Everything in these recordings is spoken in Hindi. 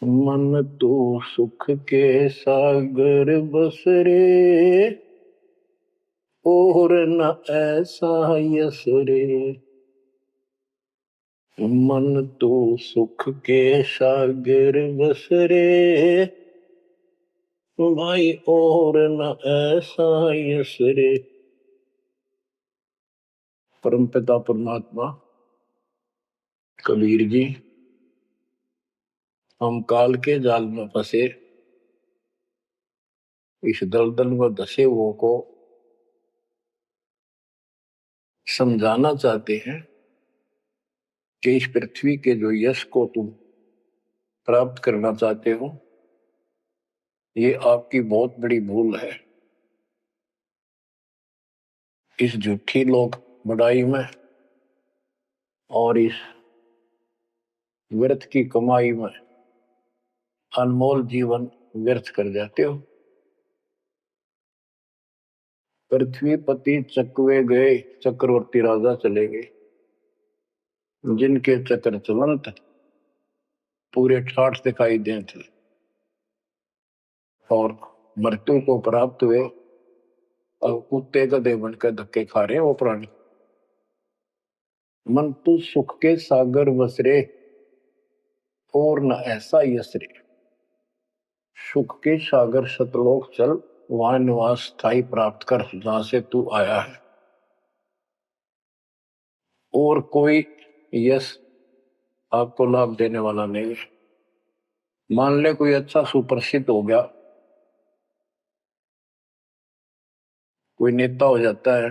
मन तो सुख के सागर बस रे, और न ऐसा यस रे। मन तो सुख के सागर बस रे, भाई और न ऐसा यस रे। परमपिता परमात्मा कबीर जी, हम काल के जाल में फंसे इस दलदल में धसे हुओं को समझाना चाहते हैं कि इस पृथ्वी के जो यश को तुम प्राप्त करना चाहते हो, ये आपकी बहुत बड़ी भूल है। इस झूठी लोक बड़ाई में और इस व्यर्थ की कमाई में अनमोल जीवन व्यर्थ कर जाते हो। पृथ्वीपति चकवे गए, चक्रवर्ती राजा चले गए, जिनके चक्र चलंत पूरे ठाठ दिखाई दे थे और मृत्यु को प्राप्त हुए और कुत्ते गधे बनकर धक्के खा रहे हैं वो प्राणी। मन तू सुख के सागर बसरे, और न ऐसा यस रे। सुख के सागर सतलोक चल, वहां निवास स्थायी प्राप्त कर जहां से तू आया है। और कोई यश आपको लाभ देने वाला नहीं है। मान ले कोई अच्छा सुप्रसिद्ध हो गया, कोई नेता हो जाता है,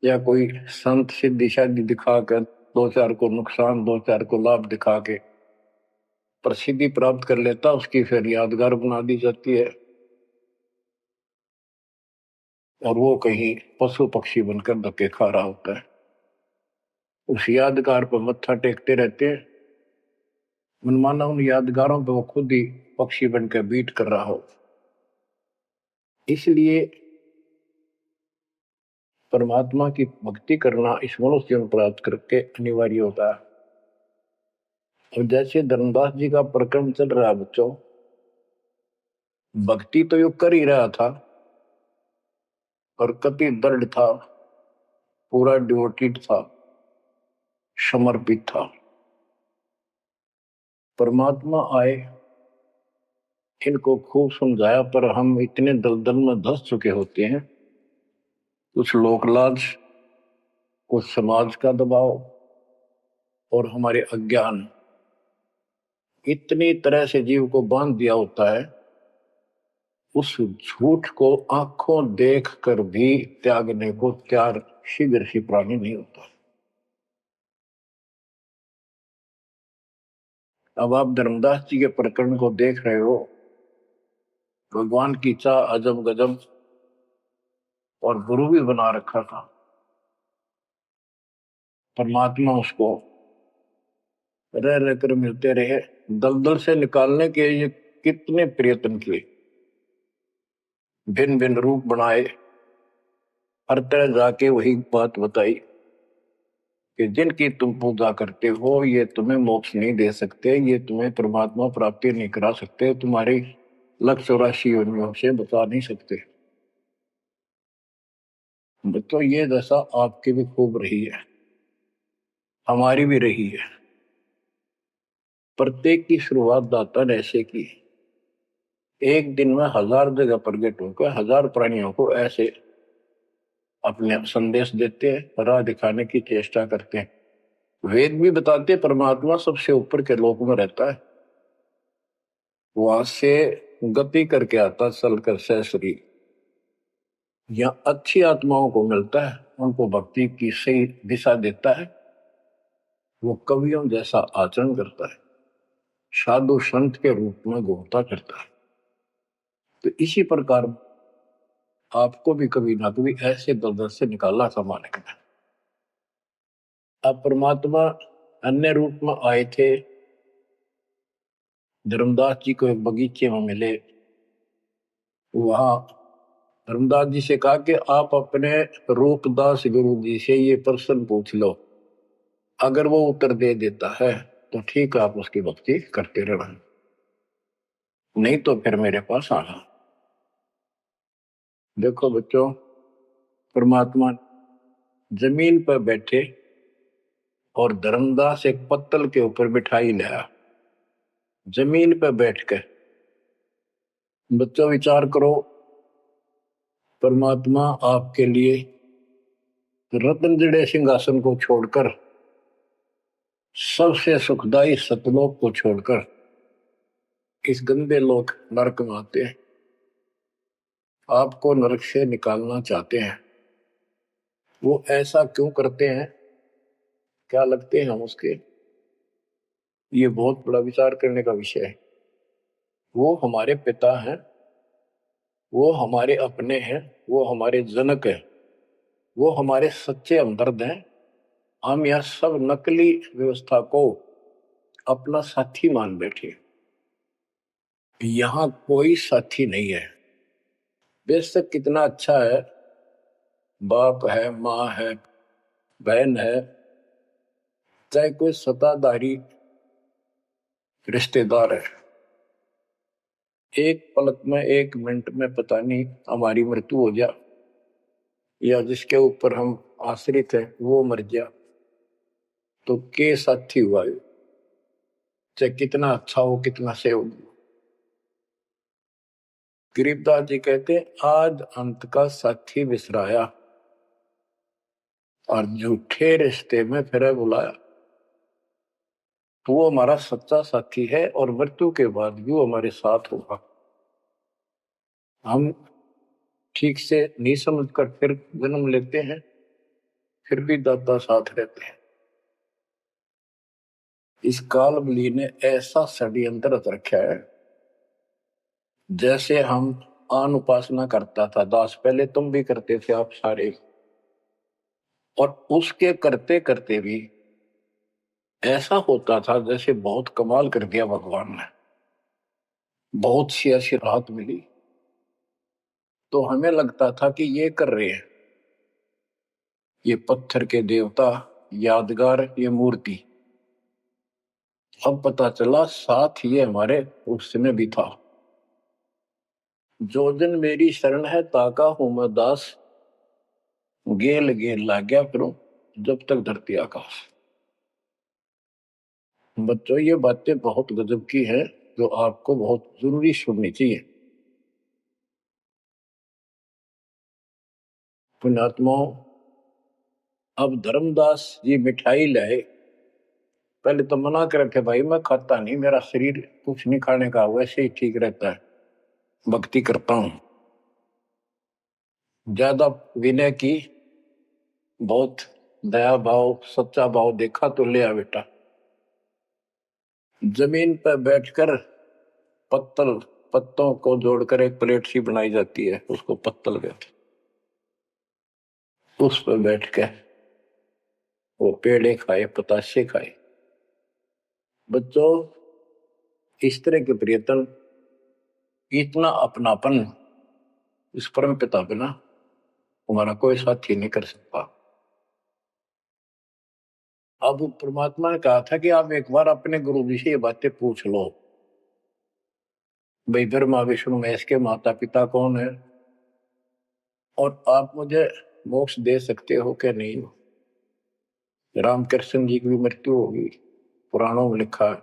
या कोई संत सिद्धि शादी दिखाकर दो चार को नुकसान दो चार को लाभ दिखा के प्रसिद्धि प्राप्त कर लेता, उसकी फिर यादगार बना दी जाती है और वो कहीं पशु पक्षी बनकर धक्के खा रहा होता है। उस यादगार पर मत्था टेकते रहते हैं, मनमाना उन यादगारों पर वो खुद ही पक्षी बनकर बीट कर रहा हो। इसलिए परमात्मा की भक्ति करना इस मनुष्य जीवन प्राप्त करके अनिवार्य होता है। और जैसे धर्मदास जी का प्रकरण चल रहा है बच्चों, भक्ति तो यो कर ही रहा था और कति दृढ़ था, पूरा डिवोटेड था, समर्पित था। परमात्मा आए, इनको खूब समझाया, पर हम इतने दलदल में धंस चुके होते हैं, कुछ लोकलाज, कुछ समाज का दबाव और हमारे अज्ञान इतनी तरह से जीव को बांध दिया होता है, उस झूठ को आंखों देख कर भी त्यागने को तैयार शीघ्र ही प्राणी नहीं होता। अब आप धर्मदास जी के प्रकरण को देख रहे हो, भगवान की चाह अजब गजब और गुरु भी बना रखा था। परमात्मा उसको रह रह कर मिलते रहे, दलदल से निकालने के ये कितने प्रयत्न किए, भिन्न भिन्न रूप बनाए, हर तरह जाके वही बात बताई कि जिनकी तुम पूजा करते हो ये तुम्हें मोक्ष नहीं दे सकते, ये तुम्हें परमात्मा प्राप्ति नहीं करा सकते, तुम्हारी 184 योनियों से बचा नहीं सकते। तो ये दशा आपकी भी खूब रही है, हमारी भी रही है। प्रत्येक की शुरुआत दाता ने ऐसे की, एक दिन में 1000 जगह प्रकट होकर 1000 प्राणियों को ऐसे अपने संदेश देते हैं, राह दिखाने की चेष्टा करते हैं। वेद भी बताते परमात्मा सबसे ऊपर के लोक में रहता है, वहां से गति करके आता चल कर सहसरी, या अच्छी आत्माओं को मिलता है, उनको भक्ति की सही दिशा देता है, वो कवियों जैसा आचरण करता है, साधु संत के रूप में घूमता करता है। तो इसी प्रकार आपको भी कभी ना कभी ऐसे दलदल से निकाला था मालिक ने। अब परमात्मा अन्य रूप में आए थे, धर्मदास जी को एक बगीचे में मिले, वहां धर्मदास जी से कहा कि आप अपने रूपदास गुरु जी से ये प्रश्न पूछ लो, अगर वो उत्तर दे देता है तो ठीक है, आप उसकी भक्ति करते रहना। नहीं तो फिर मेरे पास आना। देखो बच्चों, परमात्मा जमीन पर बैठे और धर्मदास एक पत्तल के ऊपर बिठाई लाया, जमीन पर बैठकर। बच्चों विचार करो, परमात्मा आपके लिए रत्न जड़े सिंहासन को छोड़कर, सबसे सुखदाई सतलोक को छोड़कर इस गंदे लोक नरक में आते हैं, आपको नरक से निकालना चाहते हैं। वो ऐसा क्यों करते हैं, क्या लगते हैं हम उसके? ये बहुत बड़ा विचार करने का विषय है। वो हमारे पिता हैं, वो हमारे अपने हैं, वो हमारे जनक हैं, वो हमारे सच्चे हमदर्द हैं। हम यह सब नकली व्यवस्था को अपना साथी मान बैठे। यहां कोई साथी नहीं है। बेशक कितना अच्छा है, बाप है, माँ है, बहन है, चाहे कोई सत्ताधारी रिश्तेदार है, एक पलक में, एक मिनट में पता नहीं हमारी मृत्यु हो जा, या जिसके ऊपर हम आश्रित हैं वो मर जा, तो के साथी हुआ है, चाहे कितना अच्छा हो, कितना सेवक हो। गरीबदास जी कहते आज अंत का साथी बिसराया और झूठे रिश्ते में फिर बुलाया। तो वो हमारा सच्चा साथी है और मृत्यु के बाद भी वो हमारे साथ होगा। हम ठीक से नहीं समझकर फिर जन्म लेते हैं, फिर भी दादा साथ रहते हैं। इस काल बली ने ऐसा षड्यंत्र रच रखा है, जैसे हम आन उपासना करता था दास, पहले तुम भी करते थे आप सारे, और उसके करते करते भी ऐसा होता था जैसे बहुत कमाल कर दिया भगवान ने, बहुत सी ऐसी राहत मिली। तो हमें लगता था कि ये कर रहे हैं, ये पत्थर के देवता, यादगार, ये मूर्ति। अब पता चला साथ ये हमारे उसमें भी था। जो जन मेरी शरण है ताका हूं मैं दास, गेल गेल ला गया करूं जब तक धरती आकाश। बच्चों ये बातें बहुत गजब की हैं, जो आपको बहुत जरूरी सुननी चाहिए। पुण्यात्माओं, अब धर्मदास जी मिठाई लाए। पहले तो मना कर रखे, भाई मैं खाता नहीं, मेरा शरीर कुछ नहीं खाने का, वैसे ही ठीक रहता है, भक्ति करता हूं। ज्यादा विनय की, बहुत दया भाव, सच्चा भाव देखा तो ले आ बेटा। जमीन पर बैठकर पत्तल, पत्तों को जोड़कर एक प्लेट सी बनाई जाती है, उसको पत्तल कहते। उस पर बैठ के वो पेड़े खाए, पताशे खाए। बच्चों इस तरह के प्रियतन, इतना अपनापन इस परम पिता बिना हमारा कोई साथी नहीं कर सकता। अब परमात्मा ने कहा था कि आप एक बार अपने गुरु जी से ये बातें पूछ लो, भाई ब्रह्मा विष्णु महेश के माता पिता कौन है, और आप मुझे मोक्ष दे सकते हो क्या नहीं। रामकृष्ण जी की भी मृत्यु होगी, पुराणों में लिखा है,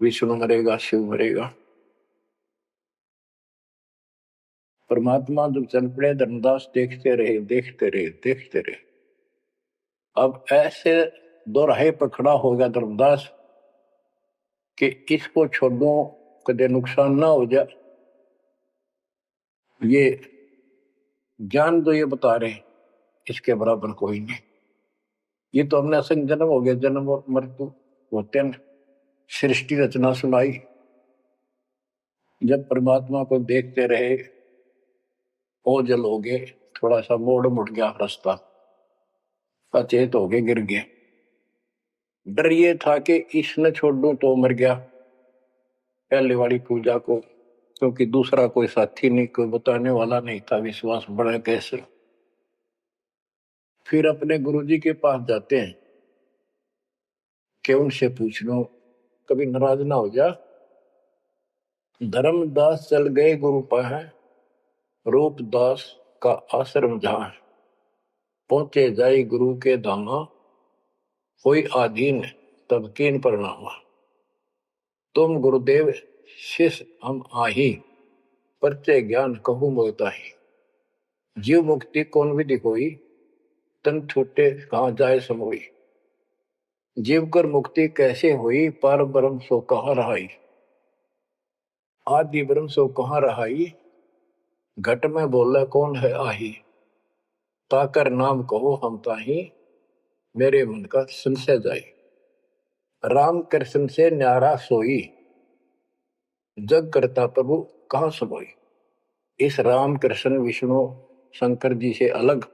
विष्णु मरेगा, शिव मरेगा। परमात्मा जब चल पड़े, धर्मदास देखते रहे, देखते रहे, देखते रहे। अब ऐसे दो राहे पर खड़ा हो गया धर्मदास कि इसको छोड़ो, कदे नुकसान ना हो जाए। ये ज्ञान जो ये बता रहे इसके बराबर कोई नहीं। ये तो हमने असंग जन्म हो गया, जन्म और मृत्यु होते हैं। सृष्टि रचना सुनाई, जब परमात्मा को देखते रहे, ओझल हो गए, थोड़ा सा मोड़ मुड़ गया रास्ता, अचेत हो गए, गिर गए। डर ये था कि इसने छोड़ दूं तो मर गया पहले वाली पूजा को, क्योंकि दूसरा कोई साथी नहीं, कोई बताने वाला नहीं था, विश्वास बढ़े कैसे। फिर अपने गुरुजी के पास जाते हैं कि उनसे पूछ लो, कभी नाराज ना हो जा, धर्मदास चल गए गुरु पाह, रूपदास का आश्रम जहाँ, पहुंचे जाई गुरु के धामा, कोई आधीन तब कीन प्रणामा। तुम गुरुदेव शिष्य हम आही, परचे ज्ञान कहूँ मोताही। जीव मुक्ति कौन विधि होई, तन छूटे कहाँ जाए समोई। जीव कर मुक्ति कैसे हुई, पार ब्रह्म सो कहाँ रहाई। आदि ब्रह्म सो कहाँ रहाई, घट में बोला कौन है आही। ताकर नाम कहो हम ताही, मेरे मन का संशय जाई। राम कृष्ण से न्यारा सोई, जग करता प्रभु कहाँ समोई। इस राम कृष्ण विष्णु शंकर जी से अलग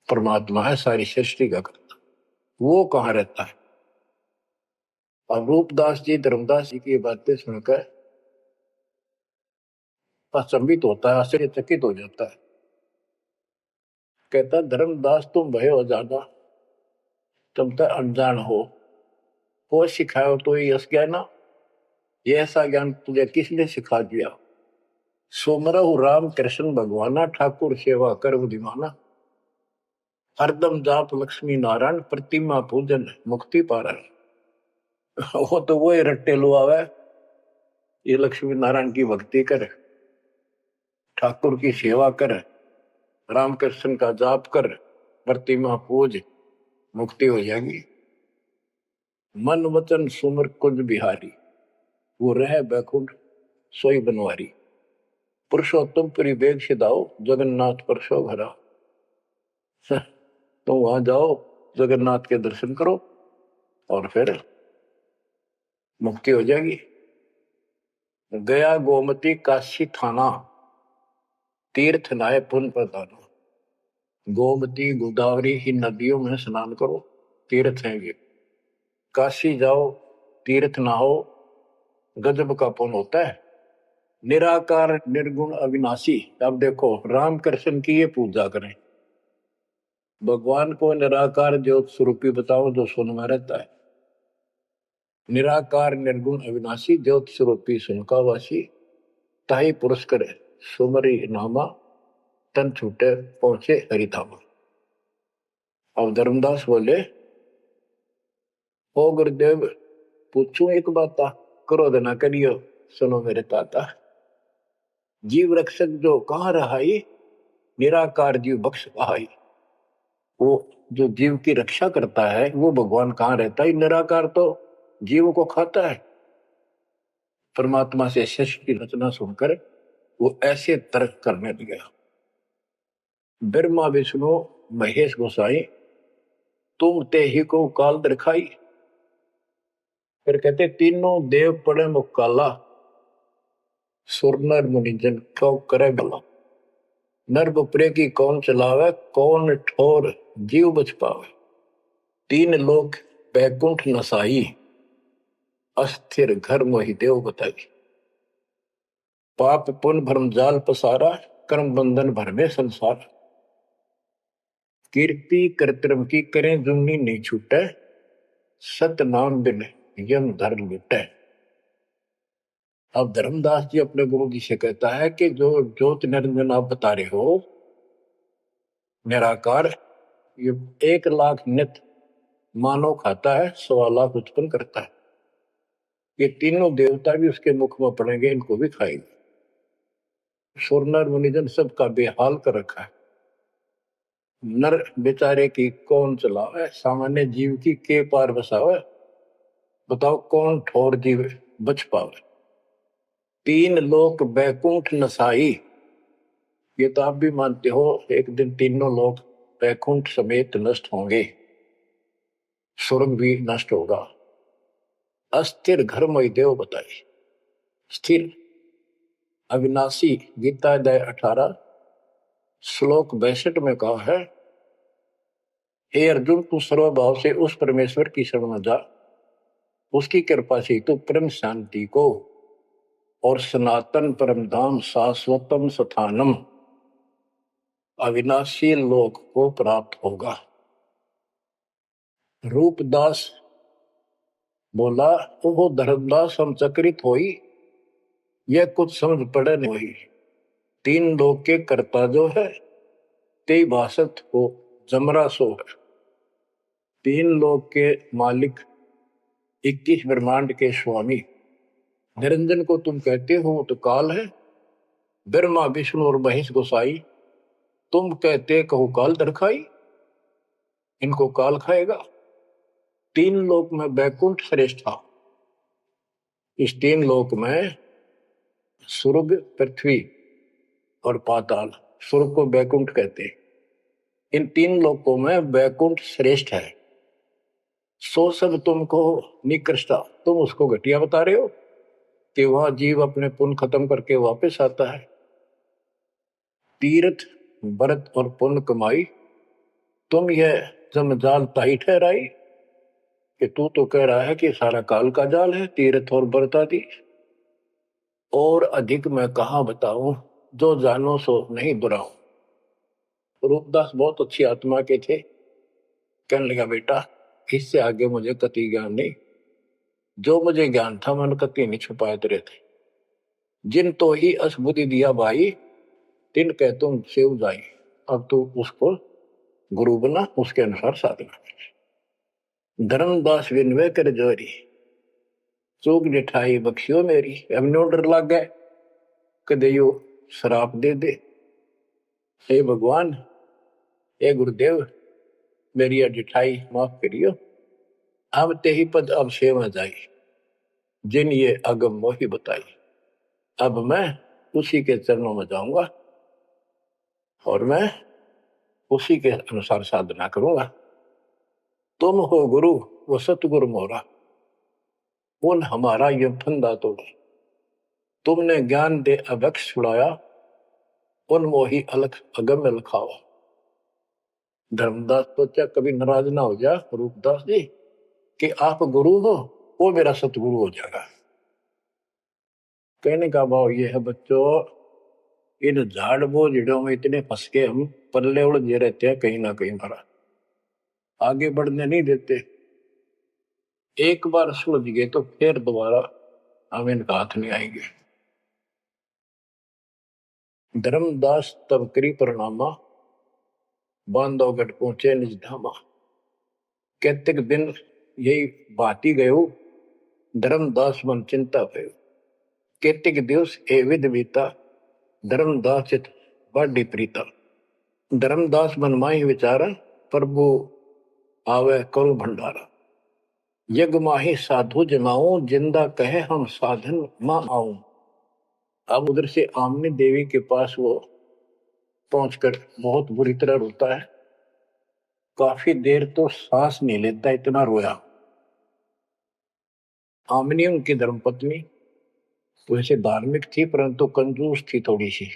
परमात्मा है, सारी सृष्टि का करता, वो कहाँ रहता है। और रूपदास जी धर्मदास जी की बातें सुनकर अचंभित होता है, आश्चर्यचकित हो जाता है। कहता धर्मदास तुम भय हो ज्यादा, तुम तो अनजान हो सिखाओ तो ये ज्ञान, ये ऐसा ज्ञान तुझे किसने सिखा दिया। सोमरहु राम कृष्ण भगवाना, ठाकुर सेवा कर बुद्धिमाना। हरदम जाप लक्ष्मी नारायण, प्रतिमा पूजन मुक्ति पारण। वो तो वो रट्टे लुआवे, ये लक्ष्मी नारायण की भक्ति करे, ठाकुर की सेवा करे, रामकृष्ण का जाप कर, प्रतिमा पूज, मुक्ति हो जाएगी। मन वचन सुमर कुंज बिहारी, वो रह बैकुंठ सोई बनवारी। पुरुषोत्तम पुरी बेग सिधाओ, जगन्नाथ परसो भरा। तो वहां जाओ, जगन्नाथ के दर्शन करो और फिर मुक्ति हो जाएगी। गया गोमती काशी थाना, तीर्थ नाय पुन प्रदान। गोमती गोदावरी इन नदियों में स्नान करो, तीर्थ हैं ये। काशी जाओ, तीर्थ नहाओ, गजब का पुण्य होता है। निराकार निर्गुण अविनाशी, अब देखो राम कृष्ण की ये पूजा करें, भगवान को निराकार ज्योत स्वरूपी बताओ जो सुन में रहता है। निराकार निर्गुण अविनाशी, ज्योत स्वरूपी सुनकावासी, ताही पुरुष करे सुमरी नामा, तन छूटे पहुंचे हरिधामा। अब धर्मदास बोले, ओ गुरुदेव पूछू एक बात, क्रोध न करियो सुनो मेरे ताता। जीव रक्षक जो कहाँ रहाई, निराकार जीव बख्श बहाई। वो जो जीव की रक्षा करता है वो भगवान कहाँ रहता है, निराकार तो जीव को खाता है। परमात्मा से शिष्य की रचना सुनकर वो ऐसे तर्क करने लगा। ब्रह्मा विष्णु महेश गोसाई, तुम ते ही को काल दिखाई। फिर कहते तीनों देव पड़े मुकाला, सुर नर मुनिजन क्यों करे भला। नर बपरे की कौन चलावे, कौन ठोर जीव बच पावे। तीन लोक बैकुंठ नसाई, अस्थिर घर मोहि देव बताई। पाप पुण्य भ्रम जाल पसारा, कर्म बंधन भर में संसार। कीर्ति कर्तव्य की करें जुमनी नहीं छूटे, सत नाम बिन यम धर लुटे। अब धर्मदास जी अपने गुरु जी से कहता है कि जो ज्योत निरंजन आप बता रहे हो निराकार, ये 1,00,000 नित मानव खाता है, 1,00,000 उत्पन्न करता है। ये तीनों देवता भी उसके मुख में पड़ेंगे, इनको भी खाएंगे। सुर नर मुनिजन सबका बेहाल कर रखा है। नर बेचारे की कौन चलावे, सामान्य जीव की के पार बसावे। बताओ कौन ठोर जीव बच पावे। तीन लोक बैकुंठ नसाई, ये तो आप भी मानते हो एक दिन तीनों लोग बैकुंठ समेत नष्ट होंगे, स्वर्ग भी नष्ट होगा। अस्थिर घर मई देव बताए, स्थिर अविनाशी, गीता अध्याय 18 श्लोक 62 में कहा है, हे अर्जुन तू सर्वभाव से उस परमेश्वर की शरण में जा, उसकी कृपा से तू परम शांति को और सनातन परम धाम शाश्वतम स्थानम अविनाशी लोक को प्राप्त होगा। रूपदास बोला वो धर्मदास हम चकित होई, ये कुछ समझ पड़े नहीं हुई। तीन लोग के कर्ता जो है ते भाषत हो जमरा सो है। तीन लोग के मालिक 21 ब्रह्मांड के स्वामी निरंजन को तुम कहते हो तो काल है, ब्रह्मा विष्णु और महेश गोसाई तुम कहते कहो काल दरखाई, इनको काल खाएगा। तीन लोक में बैकुंठ श्रेष्ठ था। इस तीन लोक में स्वर्ग पृथ्वी और पाताल, स्वर्ग को बैकुंठ कहते हैं, इन तीन लोकों में बैकुंठ श्रेष्ठ है। सो सब तुमको निकृष्टा, तुम उसको घटिया बता रहे हो कि वह जीव अपने पुण्य खत्म करके वापस आता है। तीर्थ व्रत और पुण्य कमाई तुम यह जमजाल ताई ठहराई कि तू तो कह रहा है कि सारा काल का जाल है तीर्थ और व्रत आदि। और अधिक मैं कहाँ बताऊं, जो जानो सो नहीं दुराऊं। रूपदास बहुत अच्छी आत्मा के थे। कहने लगा बेटा इससे आगे मुझे कति ज्ञान नहीं, जो मुझे ज्ञान था मैंने कति नहीं छुपाए तेरे थे। जिन तो ही असबुद्धि दिया भाई, तिन कह तुम सेव जाई। अब तू उसको गुरु बना, उसके अनुसार साधना। धर्मदास विनवे कर जोरी, चूक निठाई बख्शियो मेरी। अब नो डर लग गए कदे यो श्राप दे दे। हे भगवान, हे गुरुदेव, मेरी अडिठाई माफ करियो। अब ते ही पद अब सेवा जाई, जिन ये अगम मोही बताई। अब मैं उसी के चरणों में जाऊंगा और मैं उसी के अनुसार साधना करूंगा। तुम हो गुरु वो सतगुरु मोरा, उन हमारा ये फंदा तोड़ा। तुमने ज्ञान दे अभक्ष छुड़ाया, उन मोही अलख अगम लखाओ। धर्मदास सोचा कभी नाराज ना हो जा रूपदास जी कि आप गुरु हो, वो मेरा सतगुरु हो जाएगा। कहने का भाव ये है बच्चों, इन झाड़ बोझड़ों में इतने फंस के हम पल्ले उलझे रहते हैं, कहीं ना कहीं हमारा आगे बढ़ने नहीं देते। एक बार सुलझ गए तो फिर दोबारा हम इनका हाथ नहीं आएंगे। धर्मदास तब करी परिणामा, बांधवगढ़ पहुंचे निज धामा। कहते दिन यही बाती गयो, धर्मदास मन चिंता भयो। कहते दिवस ए विध बीता, धर्मदास चित बाडी प्रीता। धर्मदास मन माही विचारा, प्रभु आवे करो भंडारा। यज्ञ माही साधु जमाऊं, जिंदा कहे हम साधन मां आऊं। अब उधर से आमनी देवी के पास वो पहुंचकर बहुत बुरी तरह रोता है। काफी देर तो सांस नहीं लेता, इतना रोया। आमनी उनकी धर्मपत्नी वैसे धार्मिक थी परंतु कंजूस थी थोड़ी सी।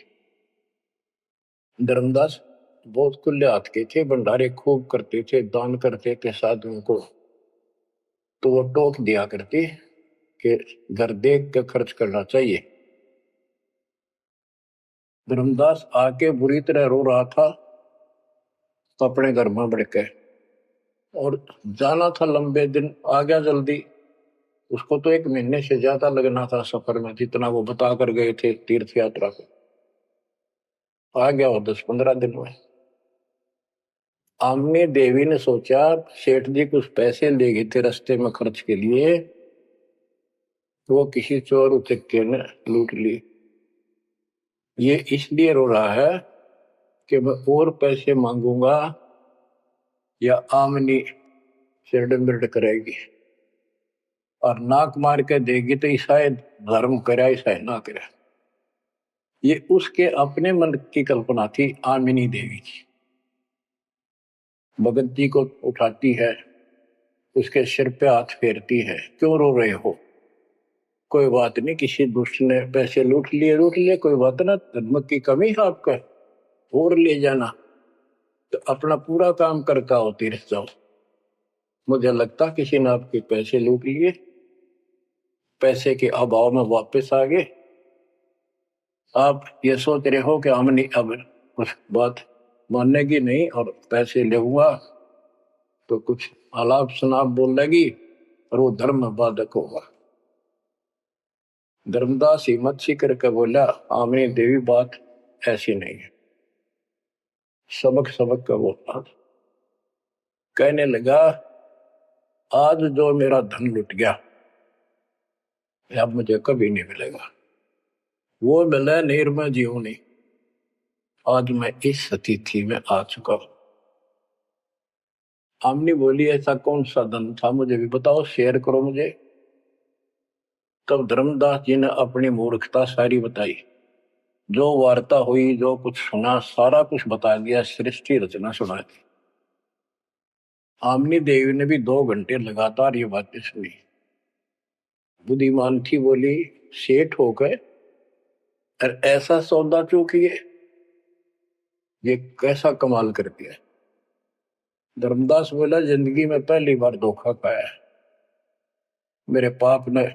धर्मदास बहुत खुले हाथ के थे, भंडारे खूब करते थे, दान करते थे साधुओं को। तो वो टोक दिया करती कि घर देख कर खर्च करना चाहिए। धर्मदास आके बुरी तरह रो रहा था तो अपने घर में बढ़ के, और जाना था लंबे दिन, आ गया जल्दी। उसको तो 1 महीने से ज्यादा लगना था सफर में, जितना वो बता कर गए थे तीर्थ यात्रा को। आ गया वो 10-15 दिन में। आमनी देवी ने सोचा सेठ जी कुछ पैसे ले गए थे रास्ते में खर्च के लिए, तो वो किसी चोर उचक्के ने लूट ली। ये इसलिए रो रहा है कि मैं और पैसे मांगूंगा या आमनी सिरडम्बिरड करेगी, और नाक मार के देगी तो ईसाई धर्म करे ईसाई ना करे। ये उसके अपने मन की कल्पना थी। आमिनी देवी की भगत जी को उठाती है, उसके सिर पे हाथ फेरती है, क्यों रो रहे हो? कोई बात नहीं, किसी दुष्ट ने पैसे लूट लिए, कोई बात ना, धर्म की कमी है आपका, और ले जाना, तो अपना पूरा काम करके आओ, तीर्थ जाओ। मुझे लगता किसी ने आपके पैसे लूट लिए, पैसे के अभाव में वापस आ गए। आप ये सोच रहे हो कि हमने अब कुछ बात मानेगी नहीं और पैसे लेऊंगा तो कुछ आलाप शनाप बोल लेगी, और वो धर्म बाधक होगा। धर्मदास हिम्मत सी करके बोला, आमनी देवी बात ऐसी नहीं है। सबक सबक का बोला, कहने लगा, आज जो मेरा धन लुट गया अब मुझे कभी नहीं मिलेगा। वो मिला नहीं, मैं जीऊं नहीं। आज मैं इस स्थिति में आ चुका हूं। आमनी बोली, ऐसा कौन सा धन था, मुझे भी बताओ, शेयर करो मुझे। तब धर्मदास जी ने अपनी मूर्खता सारी बताई, जो वार्ता हुई, जो कुछ सुना, सारा कुछ बता दिया, सृष्टि रचना सुना दी। आमनी देवी ने भी 2 घंटे लगातार ये बातें सुनी। बुद्धिमान थी, बोली, सेठ हो गए और ऐसा सौदा चूकिए, ये कैसा कमाल कर दिया। धर्मदास बोला, जिंदगी में पहली बार धोखा खाया है। मेरे पाप ने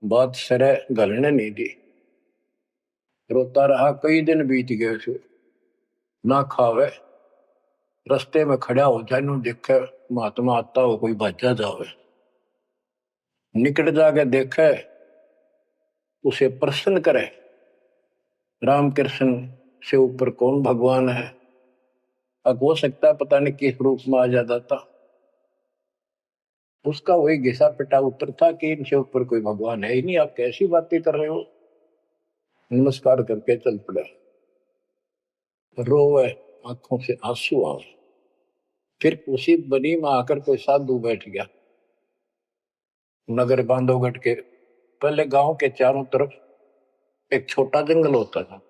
बात सरे गलने नहीं दी। रोता रहा, कई दिन बीत गए उसे, ना खावे, रस्ते में खड़ा हो जाए, नु देखे महात्मा आता हो, कोई भाजा जावे, निकट जाके देखे, उसे प्रश्न करे, राम कृष्ण से ऊपर कौन भगवान है। अब हो सकता है पता नहीं किस रूप में आ जाता था। उसका वही घिसा पिटा उत्तर था कि इनसे ऊपर कोई भगवान है ही नहीं, आप कैसी बातें कर रहे हो। नमस्कार करके चल पड़ा। रोवे, आंखों से आंसू आए। फिर उसी बनी में आकर कोई साधु बैठ गया। नगर बांधवगढ़ के पहले गांव के चारों तरफ एक छोटा जंगल होता था,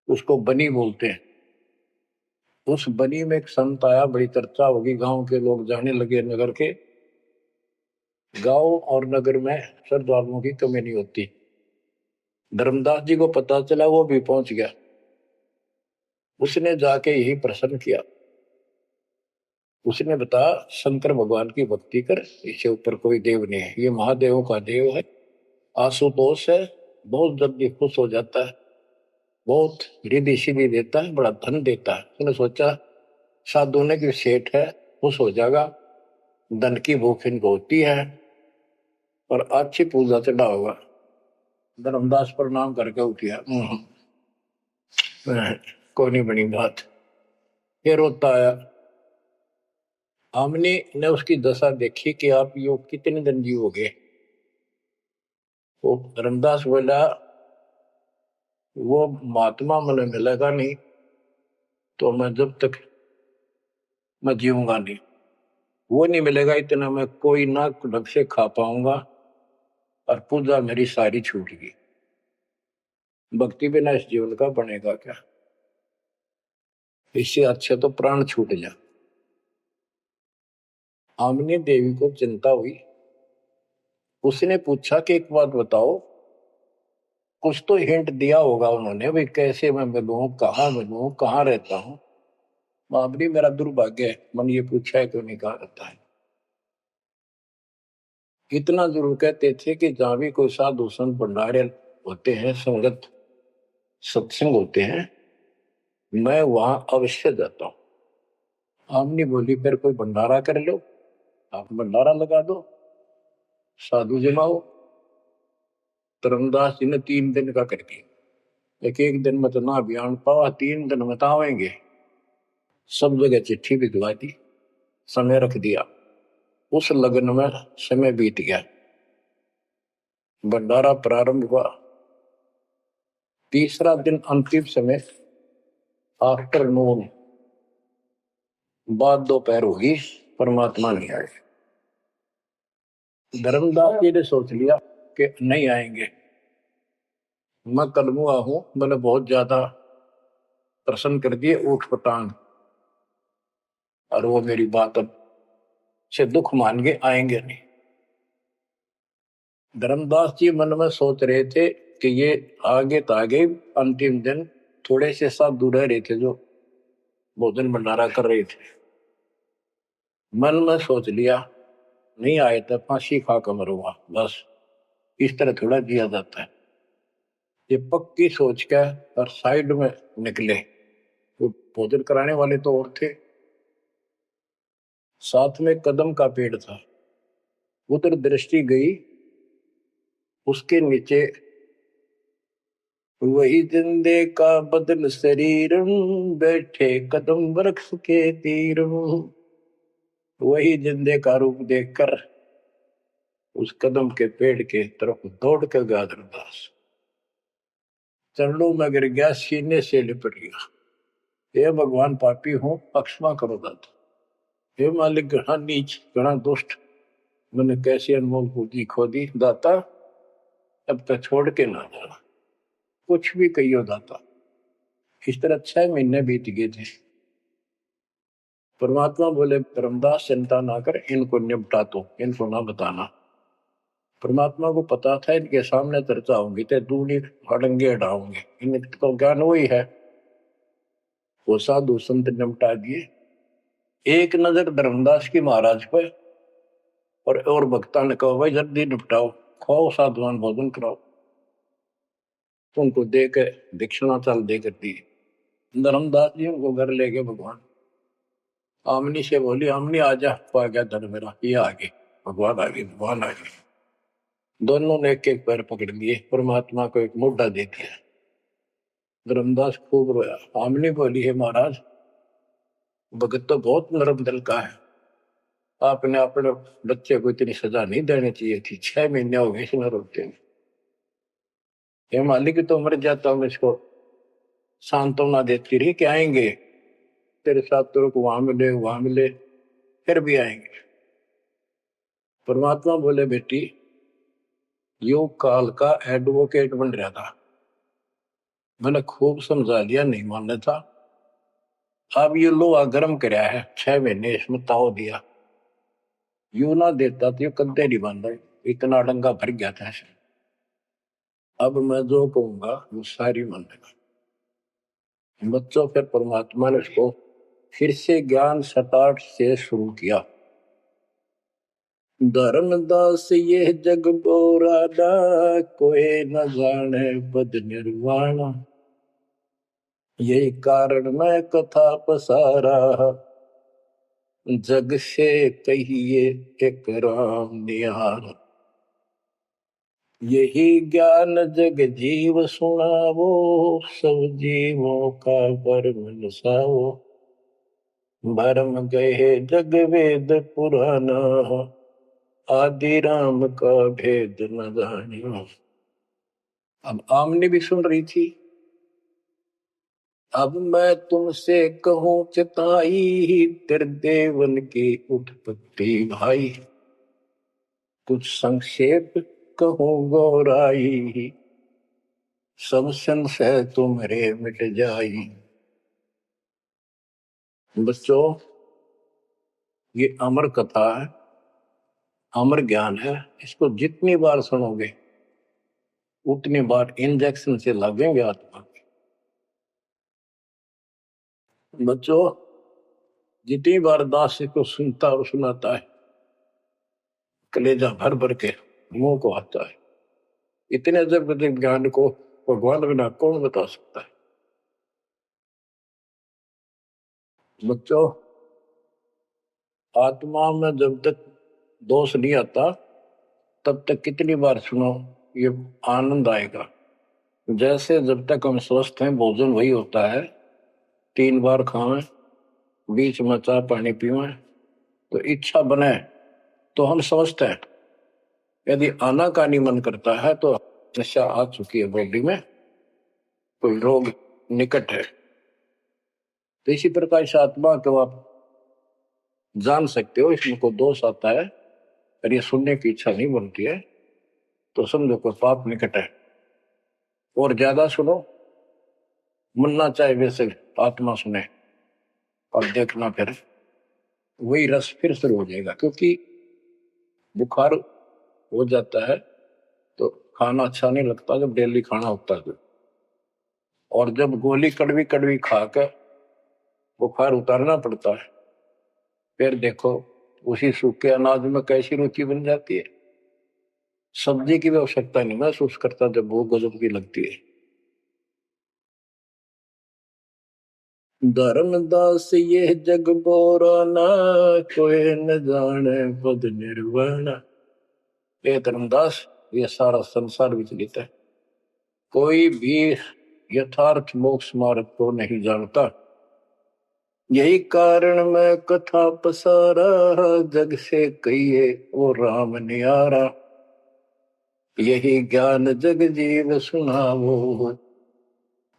उसको बनी बोलते हैं। उस बनी में एक संत आया, बड़ी चर्चा होगी, गांव के लोग जाने लगे नगर के। गांव और नगर में श्रद्धालुओं की कमी नहीं होती। धर्मदास जी को पता चला, वो भी पहुंच गया। उसने जाके यही प्रश्न किया। उसने बताया, शंकर भगवान की भक्ति कर, इससे ऊपर कोई देव नहीं है, ये महादेवों का देव है। आशुतोष है, बहुत जल्दी खुश हो जाता है, बहुत रिद्धि सिद्धि देता है, बड़ा धन देता है। उसने सोचा, साधु ने की सेठ है, खुश हो जाएगा, धन की भूख इनको होती है और अच्छी पूजा चढ़ा होगा। धर्मदास प्रणाम करके उठिया, कोई नहीं बनी बात। फिर रोता आया। आमने ने उसकी दशा देखी कि आप यो कितने दिन जीवोगे। वो धर्मदास बोला, वो महात्मा मुझे मिलेगा नहीं तो मैं जब तक मैं जीऊंगा नहीं। वो नहीं मिलेगा इतना मैं कोई ना ढंग से खा पाऊंगा और पूजा मेरी सारी छूट गई। भक्ति बिना इस जीवन का बनेगा क्या। इससे अच्छे तो प्राण छूट जा। आमनी देवी को चिंता हुई। उसने पूछा कि एक बात बताओ, कुछ तो हिंट दिया होगा उन्होंने, भाई कैसे मैं मिलूं, कहाँ रहता हूं। बाबरी, मेरा दुर्भाग्य है, मन ये पूछा है क्यों नहीं कहा रहता है। इतना जरूर कहते थे कि जहां भी कोई साधु संत भंडारे होते हैं, संगत सत्संग होते हैं, मैं वहां अवश्य जाता हूं। आमनी बोली, फिर कोई भंडारा कर लो, आप भंडारा लगा दो, साधु जमाओ। धर्मदास जी ने 3 दिन का कर दिया। एक दिन में तो ना बयान पावा, 3 दिन में आवेंगे। सब जगह चिट्ठी भिजवा दी, समय रख दिया। उस लगन में समय बीत गया। भंडारा प्रारंभ हुआ। तीसरा दिन अंतिम समय, आफ्टरनून, बाद दोपहर होगी, परमात्मा नहीं आए। धर्मदास जी ने सोच लिया कि नहीं आएंगे, मैं कलमुआ हूं, मैंने बहुत ज्यादा प्रसन्न कर दिए ऊट पटांग, और वो मेरी बात अब से दुख मान के आएंगे नहीं। धर्मदास जी मन में सोच रहे थे कि ये आगे तो आगे अंतिम दिन थोड़े से साधु रह रहे थे जो भोजन भंडारा कर रहे थे। मन में सोच लिया, नहीं आए तो फांसी खा कर मरूंगा, बस इस तरह थोड़ा जिया जाता है। ये पक्की सोच के और साइड में निकले। तो भोजन कराने वाले तो और थे, साथ में कदम का पेड़ था। उधर दृष्टि गई, उसके नीचे वही जिंदे का बदन शरीर, बैठे कदम वृक्ष के तीर। वही जिंदे का रूप देखकर उस कदम के पेड़ के तरफ दौड़ कर गया धर्मदास। चरणों में गिर गया, सीने से लिपट गया। हे भगवान, पापी हूं, क्षमा करो दाता। हे मालिक, घना नीच, घना दुष्ट, मैंने कैसी अनमोल पूंजी खो दी। दाता, अब तक छोड़ के ना जाना, कुछ भी कहियो दाता। इस तरह 6 महीने बीत गए थे। परमात्मा बोले, धर्मदास चिंता ना कर, इनको निपटा तो, इनको ना बताना। परमात्मा को पता था इनके सामने चर्चा होगी तो दूनी अड़ंगे अड़ाओगे, इनको ज्ञान वही है। वो साधु संत निपटा दिए। एक नजर धर्मदास की महाराज पे, और भक्ता ने कहा, भाई जल्दी निपटाओ, खाओ साधुवान भोजन कराओ। उनको दे के दक्षिणा चाल दे कर दी। धर्मदास जी उनको घर ले गए भगवान। आमनी से बोली, आमनी आजा, पा गया धन मेरा, ये आगे भगवान आगे, भगवान आगे। दोनों ने एक एक पैर पकड़ लिए, परमात्मा को एक मोटा दे दिया। धर्मदास खूब रोया। आमनी बोली, है महाराज, भगत तो बहुत नरम दिल का है, आपने अपने बच्चे को इतनी सजा नहीं देनी चाहिए थी। 6 महीने हो गए इसमें रोते हैं। ये मालिक तो मर जाता हूँ, इसको सांत्वना देती रही कि आएंगे तेरे साथ, तेरे को वहां मिले वहां मिले, फिर भी आएंगे। परमात्मा बोले, बेटी, योग काल का एडवोकेट बन रहा था, मैंने खूब समझा लिया, नहीं मानना था। अब ये लोहा गर्म कराया है, 6 महीने इसमें ताव दिया, यू ना देता तो ये कद्दे नहीं बांधा, इतना डंगा भर गया था ऐसे। अब मैं जो कहूंगा वो सारी मानेगा। बच्चों, फिर परमात्मा ने उसको फिर से ज्ञान सटाट से शुरू किया। धर्मदास ये जग बोराना, कोई न जाने पद निर्वाणा। यही कारण मैं कथा पसारा, जग से कहिए एक राम निहार। यही ज्ञान जग जीव सुनावो, सब जीवों का भरम नसावो। भरम गए जग वेद पुराना, आदि राम का भेद न जानियो। अब आमने भी सुन रही थी। अब मैं तुमसे कहूं चिताई, त्रिदेवन की उत्पत्ति भाई। कुछ संक्षेप कहूं गौराई, सब संशय तुम्हारे मिट जाई। बच्चों, ये अमर कथा है, अमर ज्ञान है। इसको जितनी बार सुनोगे उतनी बार इंजेक्शन से लगेंगे आत्मा। बच्चों, जितनी बार दास को सुनता और सुनाता है, कलेजा भर भर के मुंह को आता है। इतने अजब अजब ज्ञान को भगवान बिना कौन बता सकता है। बच्चों, आत्मा में जब तक दोष नहीं आता तब तक कितनी बार सुनो ये आनंद आएगा। जैसे जब तक हम स्वस्थ हैं भोजन वही होता है, 3 बार खाएं, बीच में चाय पानी पीवें, तो इच्छा बने तो हम स्वस्थ हैं। यदि आनाकानी मन करता है तो नशा आ चुकी है बॉडी में, कोई रोग निकट है। तो इसी प्रकार से आत्मा को आप जान सकते हो, इसमें को दोष आता है और ये सुनने की इच्छा नहीं बनती है तो समझो कोई पाप निकट है। और ज्यादा सुनो, मनना चाहे वैसे आत्मा सुने और देखना, फिर वही रस फिर शुरू हो जाएगा। क्योंकि बुखार हो जाता है तो खाना अच्छा नहीं लगता जब डेली खाना होता है। और जब गोली कड़वी कड़वी खाकर बुखार उतारना पड़ता है, फिर देखो उसी सूखे अनाज में कैसी रुचि बन जाती है। सब्जी की भी आवश्यकता नहीं महसूस करता जब भूख गजब की लगती है। धर्मदास ये जग बोराना, कोई न जाने पद निर्वाणा। ये धर्मदास ये सारा संसार विचलित है, कोई भी यथार्थ मोक्ष मार्ग को नहीं जानता। यही कारण मैं कथा पसारा, जग से कहिए वो राम नियारा। यही ज्ञान जग जीव सुनावो,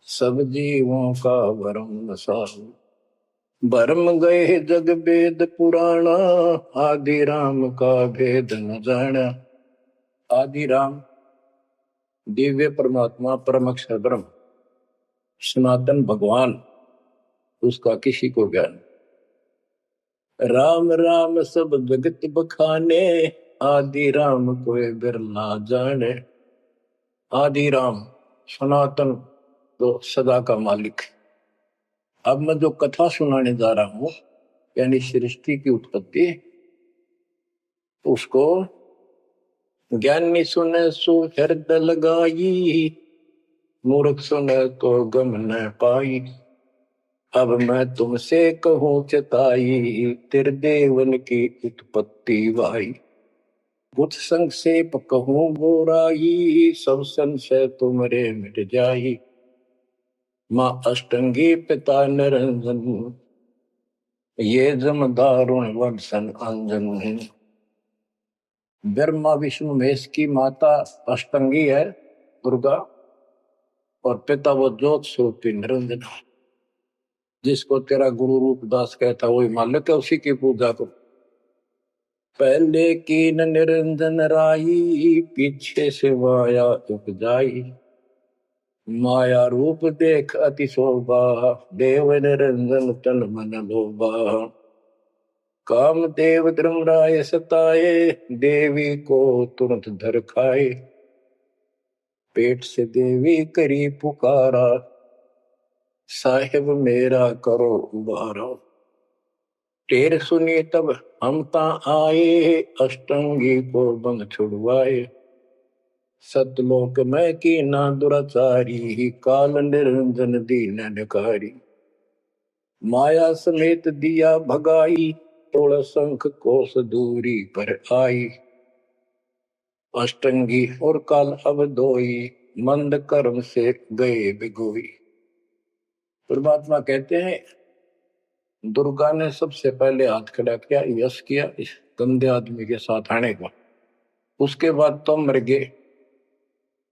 सब जीवों का भरम सारो। भरम गए जग वेद पुराणा, आदि राम का भेद न जाना। आदि राम दिव्य परमात्मा परम अक्षर ब्रह्म सनातन भगवान, उसका किसी को ज्ञान। राम राम सब जगत बखाने, आदि राम कोई बिरला जाने। आदि राम सनातन तो सदा का मालिक। अब मैं जो कथा सुनाने जा रहा हूं यानी सृष्टि की उत्पत्ति, उसको ज्ञानी सुने सो हृदय लगाई, मूर्ख सुने तो गम न पाई। अब मैं तुमसे कहूं चताई, तेरे देवन की उत्पत्ति वाई। कुछ संक्षेप कहूं गोराई, सब संशय तुमरे मिट जाई। माँ अष्टंगी पिता निरंजन, ये जमदारुण वंशन अंजन। ब्रह्मा विष्णु महेश की माता अष्टंगी है दुर्गा, और पिता वो ज्योत स्वरूपी निरंजन। जिसको तेरा गुरु रूपदास कहता वही मालिक है, उसी की पूजा को। पहले की न निरंजन राई, पीछे से माया उपजाई। माया रूप देख अति शोभा, देव निरंजन तन मन लोभा। काम देव धर्मराय सताए, देवी को तुरंत धर खाए। पेट से देवी करी पुकारा, साहिब मेरा करो उबारा। टेर सुनी तब हम ता आए, अष्टंगी को बंद छुड़वाए। सतलोक में की ना दुराचारी, काल निरंजन दीन निकारी। माया समेत दिया भगाई, तोड़ शंख कोस दूरी पर आई। अष्टंगी और काल अब दोई, मंद कर्म से गए बिगोई। परमात्मा कहते हैं दुर्गा ने सबसे पहले हाथ खड़ा किया, यश किया इस गंदे आदमी के साथ आने का। उसके बाद तुम मर गए,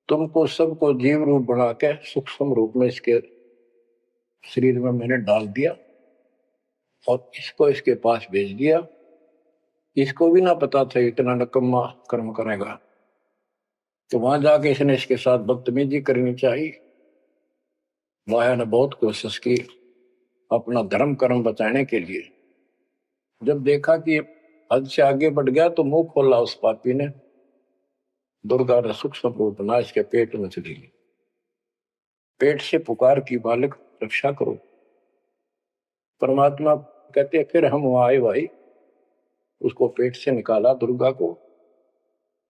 तुमको सबको जीव रूप बना के सूक्ष्म रूप में इसके शरीर में मैंने डाल दिया और इसको इसके पास भेज दिया। इसको भी ना पता था इतना नकम्मा कर्म करेगा, तो वहां जाके इसने इसके साथ बदतमीजी करनी चाहिए। माया ने बहुत कोशिश की अपना धर्म कर्म बचाने के लिए। जब देखा कि हद से आगे बढ़ गया तो मुंह खोला उस पापी ने। दुर्गा ने सूक्ष्म रूप बना इसके पेट में चली गई। पेट से पुकार की, बालक रक्षा करो। परमात्मा कहते फिर हम वहां आए भाई, उसको पेट से निकाला दुर्गा को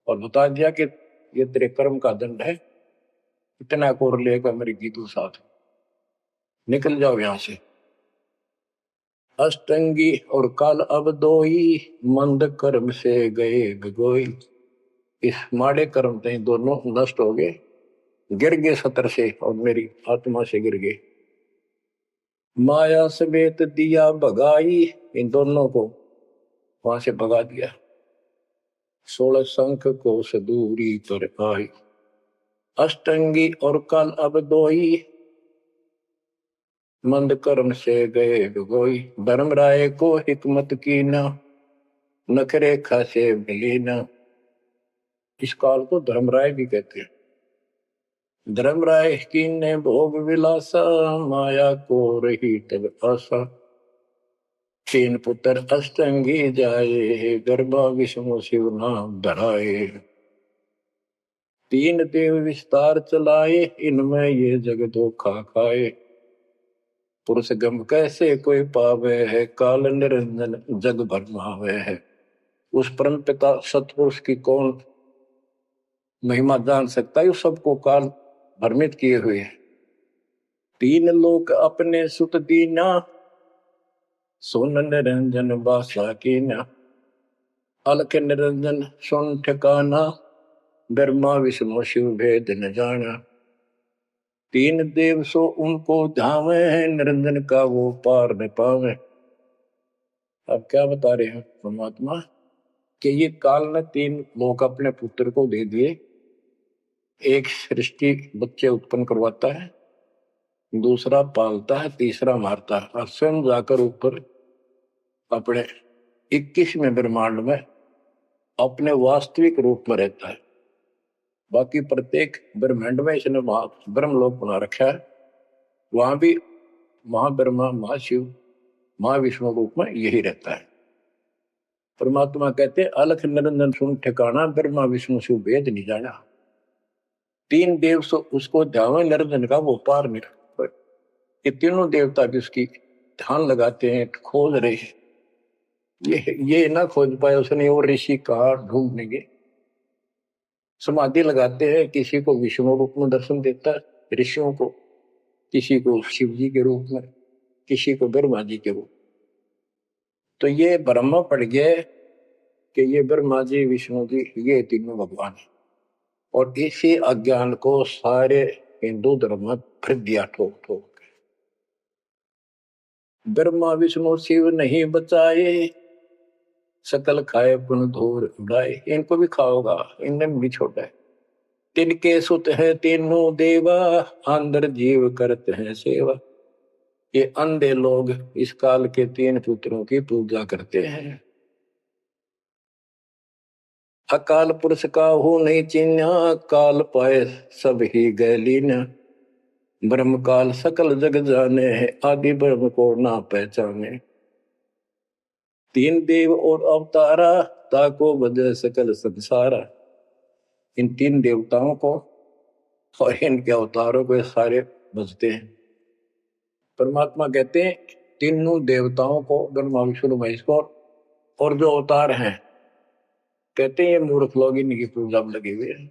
और बता दिया कि ये तेरे कर्म का दंड है, इतना कोर लेगा मेरी गीतू साथ, निकल जाओ यहां से। अष्टंगी और काल अब दोई, मंद कर्म से गए भिगोई। इस माड़े कर्म से दोनों नष्ट हो गए, गिर गए सतर से और मेरी आत्मा से गिर गए। माया समेत दिया भगाई, इन दोनों को वहां से भगा दिया। 16 शंख को सदूरी पर आई। अष्टंगी और काल अब दोई, मंद कर्म से गए भिगोई। धर्मराय को हिकमत की न, नखरे खासे मिली न। इस काल को धर्मराय भी कहते हैं। धर्मराय की ने भोग विलासा, माया को रही तब आशा। 3 पुत्र अष्टंगी जाए, गर्भा विष्णु शिव नाम धराए। 3 देव विस्तार चलाए, इनमें ये जग धोखा खाए। पुरुष गम कैसे कोई पावे है, काल निरंजन जग भरमावे है। उस परम पिता सतपुरुष की कौन महिमा जान सकता है, सबको काल भ्रमित किए हुए है। 3 लोक अपने सुत दीना, सोन निरंजन बासा कीना। अलख निरंजन सुन ठिकाना, ब्रह्मा विष्णु शिव भेद न जाना। तीन देव सो उनको धावे, निरंजन का वो पार न पावे। अब क्या बता रहे हैं परमात्मा कि ये काल ने तीन लोग अपने पुत्र को दे दिए। एक सृष्टि बच्चे उत्पन्न करवाता है, दूसरा पालता है, तीसरा मारता है, और स्वयं जाकर ऊपर अपने 21वें ब्रह्मांड में अपने वास्तविक रूप में रहता है। बाकी प्रत्येक ब्रह्मांड में इसने ब्रह्मलोक बना रखा है, वहां भी महाब्रह्मा महाशिव महाविष्णु रूप में यही रहता है। परमात्मा कहते अलख निरंजन सुन ठिकाना, ब्रह्मा विष्णु शिव भेद नहीं जाना। तीन देव सो उसको ध्यान, निरंजन का वो पार नहीं। ये तीनों देवता भी उसकी ध्यान लगाते हैं, खोज रहे हैं। ये ना खोज पाए उसने और ऋषि कहा ढूंढनेंगे। समाधि लगाते हैं, किसी को विष्णु रूप में दर्शन देता है ऋषियों को, किसी को शिव जी के रूप में, किसी को ब्रह्मा जी के रूप। तो ये ब्रह्म पड़ गए कि ये ब्रह्मा जी विष्णु जी ये तीनों भगवान है। और इसी अज्ञान को सारे हिंदू धर्म में भर दिया ठोक ठोक। ब्रह्मा विष्णु शिव नहीं बचाए, सकल खाए पुन धूर उड़ाए। इनको भी खाओगा, इनने भी छोड़ा है। तिनके सुत है तीनों देवा, अंदर जीव करते हैं सेवा। ये अंधे लोग इस काल के तीन पुत्रों की पूजा करते हैं। अकाल पुरुष का हो नहीं चिन्ह, काल पाए सब ही गैलीन। ब्रह्म काल सकल जग जाने है, आदि ब्रह्म को ना पहचाने। तीन देव और अवतारा, ताको बजे सकल संसारा। इन तीन देवताओं को और इनके अवतारों को सारे बजते हैं। परमात्मा कहते हैं तीनों देवताओं को, ब्रह्मा विष्णु महेश को, और जो अवतार हैं कहते हैं ये मूर्ख लोग इनकी पूजा में लगे हुए हैं।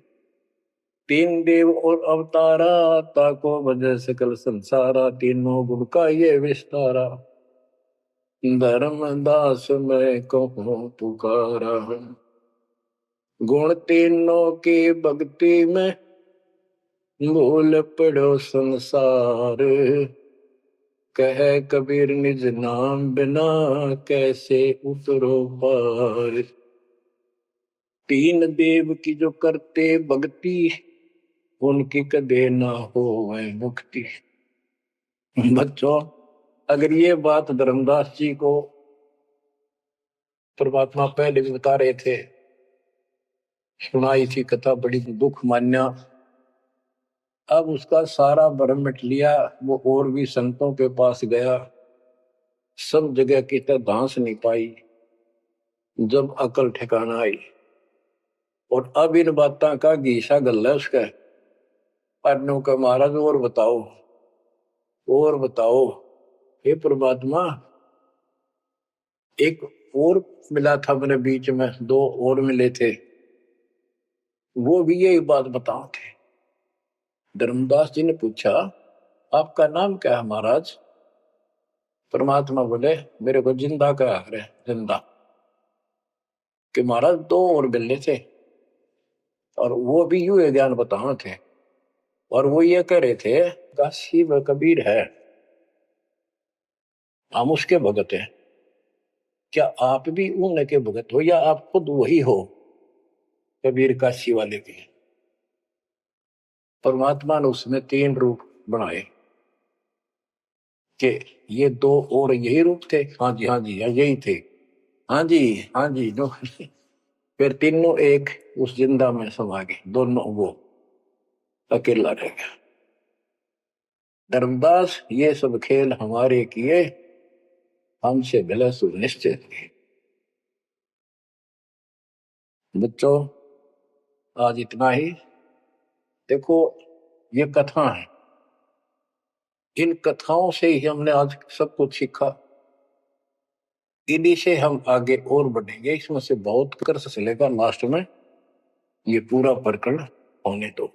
तीन देव और अवतारा, ताको बजे सकल संसारा। तीनों गुण का ये विस्तारा, धर्मदास मैं कहूँ पुकारा। गुण तीनों की भक्ति में, भूल पड़ो संसार। कह कबीर निज नाम बिना, कैसे उतरो पार। तीन देव की जो करते भक्ति, उनकी कदे ना हो वह मुक्ति। बच्चों, अगर ये बात धर्मदास जी को परमात्मा पहले भी बता रहे थे, सुनाई थी कथा, बड़ी दुख मान्या। अब उसका सारा भ्रम मिट लिया। वो और भी संतों के पास गया, सब जगह की तरह धांस नहीं पाई। जब अकल ठिकाना आई, और अब इन बातों का घीसा गल्ला उसका पढ़ने का, महाराज और बताओ और बताओ। हे परमात्मा, एक और मिला था मेरे बीच में, दो और मिले थे, वो भी यही बात बताओ थे। धर्मदास जी ने पूछा आपका नाम क्या है महाराज? परमात्मा बोले मेरे को जिंदा का है, जिंदा। कि महाराज दो और मिलने थे, और वो भी यूं ज्ञान बताओ थे, और वो ये कह रहे थे काशी में कबीर है, हम उसके भगत हैं। क्या आप भी उनके भगत हो, या आप खुद वही हो कबीर काशी वाले के? परमात्मा ने उसमें तीन रूप बनाए कि ये दो और यही रूप थे। हाँ जी हाँ जी यही थे, हाँ जी हाँ जी दो। फिर तीनों एक उस जिंदा में समा गए, दोनों वो अकेला रह गया। धर्मदास ये सब खेल हमारे किए, हमसे भला सुनिश्चित। बच्चों, आज इतना ही। देखो ये कथा है, इन कथाओं से ही हमने आज सब कुछ सीखा। इन्हीं से हम आगे और बढ़ेंगे। इसमें से बहुत कर चलेगा, लास्ट में ये पूरा प्रकरण होने दो।